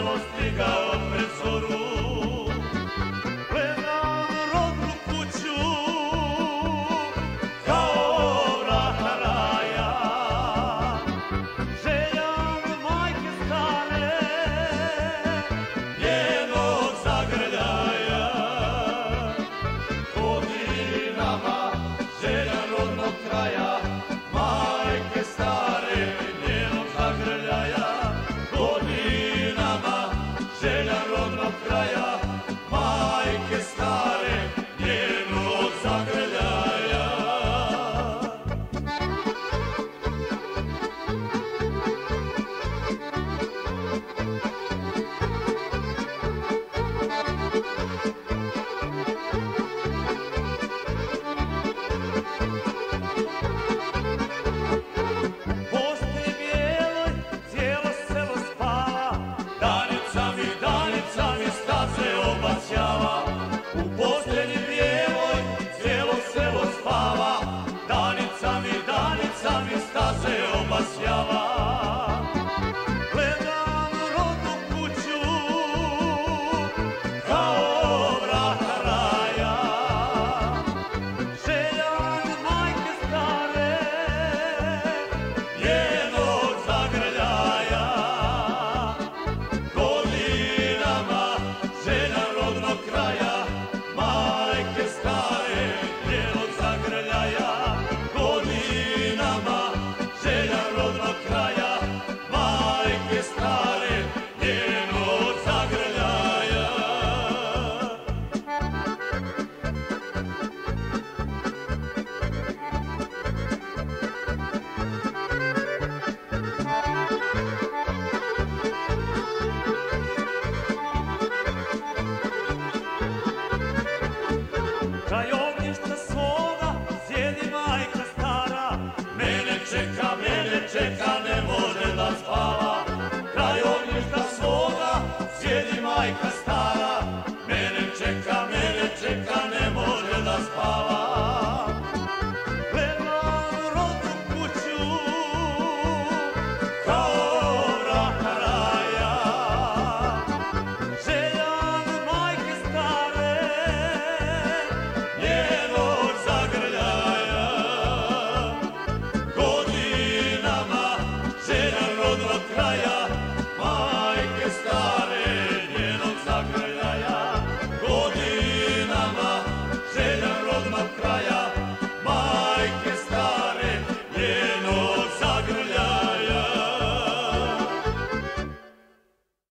selo stigao pred zoru. Gledam rodnu kuću kao vrata raja, željam majke stare, njenog zagrljaja. Godinama želja rodnog kraja, majke stare, njenog zagrljaja. Godinama želja rodnog kraja, majke stare, njenog zagrljaja. Postelji bijeloj cijelo selo spava, danica mi staze obasjava. U postelji bijeloj cijelo selo spava, danica mi staze obasjava. Gledam rodnu kuću kao vrata raja, željam majke stare, njenog zagrljaja. Godinama želja rodnog kraja, majke stare, njenog zagrljaja. Godinama želja rodnog kraja, majke stare, njenog zagrljaja. Kraj ognjišta svoga sjedi majka stara, mene čeka, ne može da spava. Kraj ognjišta svoga sjedi majka stara,